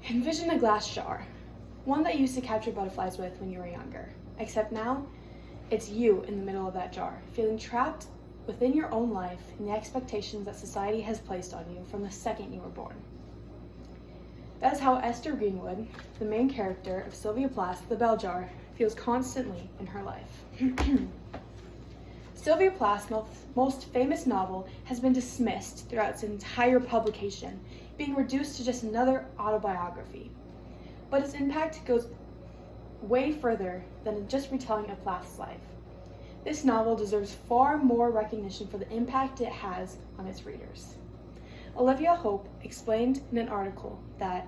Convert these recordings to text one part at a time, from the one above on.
Envision a glass jar, one that you used to capture butterflies with when you were younger, except now it's you in the middle of that jar, feeling trapped within your own life and the expectations that society has placed on you from the second you were born. That is how Esther Greenwood, the main character of Sylvia Plath's The Bell Jar, feels constantly in her life. Sylvia Plath's most famous novel has been dismissed throughout its entire publication, being reduced to just another autobiography. But its impact goes way further than just retelling of Plath's life. This novel deserves far more recognition for the impact it has on its readers. Olivia Hope explained in an article that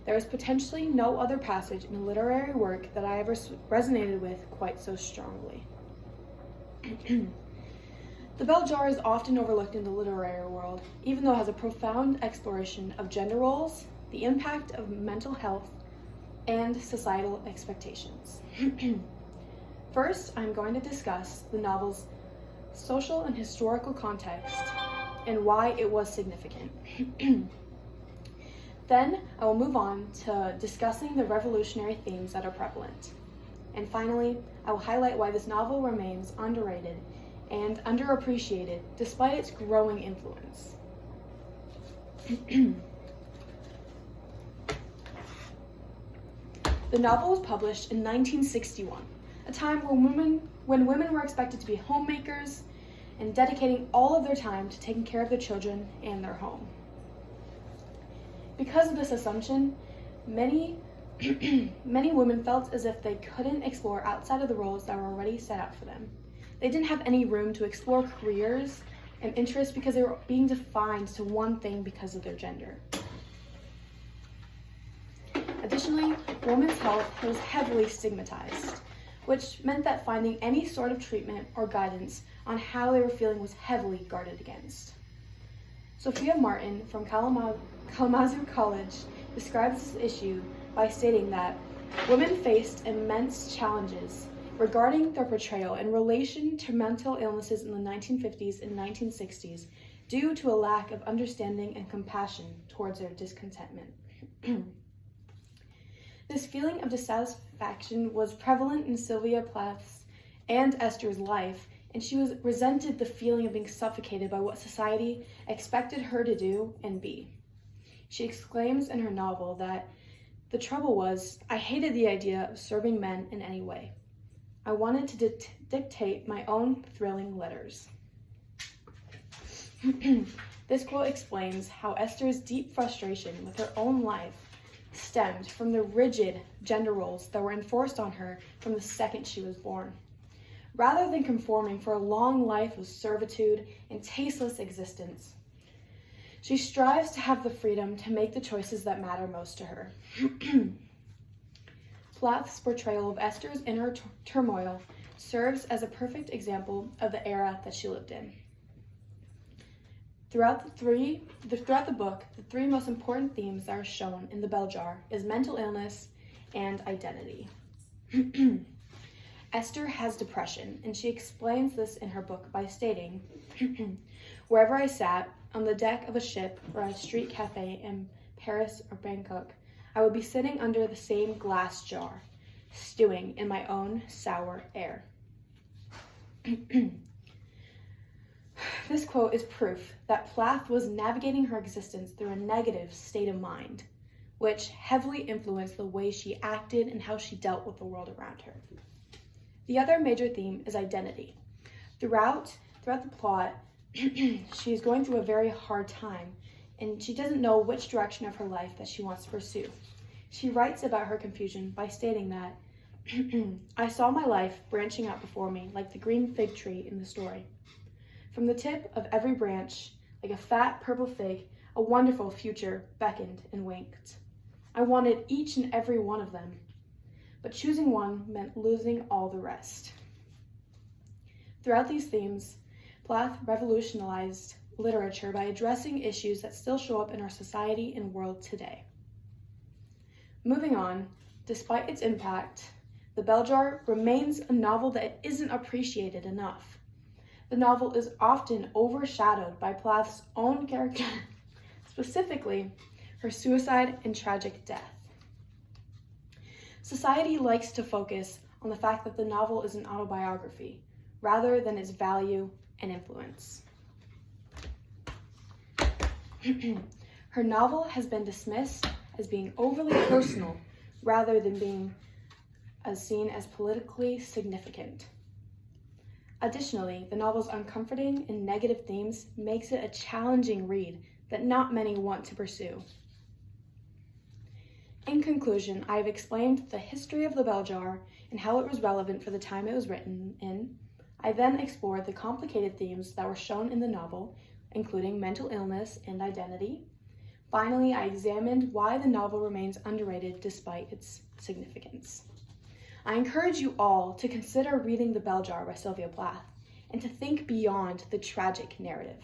there is potentially no other passage in a literary work that I ever resonated with quite so strongly. The Bell Jar is often overlooked in the literary world, even though it has a profound exploration of gender roles, the impact of mental health, and societal expectations. First, I'm going to discuss the novel's social and historical context and why it was significant. Then, I will move on to discussing the revolutionary themes that are prevalent. And finally, I will highlight why this novel remains underrated and underappreciated despite its growing influence. The novel was published in 1961, a time when women were expected to be homemakers and dedicating all of their time to taking care of their children and their home. Because of this assumption, many women felt as if they couldn't explore outside of the roles that were already set out for them. They didn't have any room to explore careers and interests because they were being defined to one thing because of their gender. Additionally, women's health was heavily stigmatized, which meant that finding any sort of treatment or guidance on how they were feeling was heavily guarded against. Sophia Martin from Kalamazoo College describes this issue by stating that women faced immense challenges regarding their portrayal in relation to mental illnesses in the 1950s and 1960s due to a lack of understanding and compassion towards their discontentment. This feeling of dissatisfaction was prevalent in Sylvia Plath's and Esther's life, and she resented the feeling of being suffocated by what society expected her to do and be. She exclaims in her novel that the trouble was, I hated the idea of serving men in any way. I wanted to dictate my own thrilling letters. This quote explains how Esther's deep frustration with her own life stemmed from the rigid gender roles that were enforced on her from the second she was born. Rather than conforming for a long life of servitude and tasteless existence, she strives to have the freedom to make the choices that matter most to her. Plath's portrayal of Esther's inner turmoil serves as a perfect example of the era that she lived in. Throughout the book, the three most important themes that are shown in The Bell Jar is mental illness and identity. Esther has depression, and she explains this in her book by stating, wherever I sat, on the deck of a ship or at a street cafe in Paris or Bangkok, I would be sitting under the same glass jar, stewing in my own sour air. This quote is proof that Plath was navigating her existence through a negative state of mind, which heavily influenced the way she acted and how she dealt with the world around her. The other major theme is identity. Throughout the plot, she's going through a very hard time, and she doesn't know which direction of her life that she wants to pursue. She writes about her confusion by stating that, I saw my life branching out before me like the green fig tree in the story. From the tip of every branch, like a fat purple fig, a wonderful future beckoned and winked. I wanted each and every one of them, but choosing one meant losing all the rest. Throughout these themes, Plath revolutionized literature by addressing issues that still show up in our society and world today. Moving on, despite its impact, The Bell Jar remains a novel that isn't appreciated enough. The novel is often overshadowed by Plath's own character. specifically her suicide and tragic death. Society likes to focus on the fact that the novel is an autobiography, rather than its value and influence. Her novel has been dismissed as being overly personal, rather than being seen as politically significant. Additionally, the novel's uncomforting and negative themes makes it a challenging read that not many want to pursue. In conclusion, I have explained the history of the bell jar and how it was relevant for the time it was written in. I then explored the complicated themes that were shown in the novel, including mental illness and identity. Finally, I examined why the novel remains underrated despite its significance. I encourage you all to consider reading The Bell Jar by Sylvia Plath and to think beyond the tragic narrative.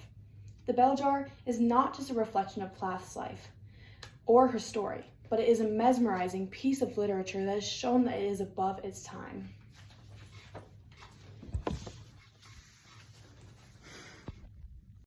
The Bell Jar is not just a reflection of Plath's life or her story, but it is a mesmerizing piece of literature that has shown that it is above its time.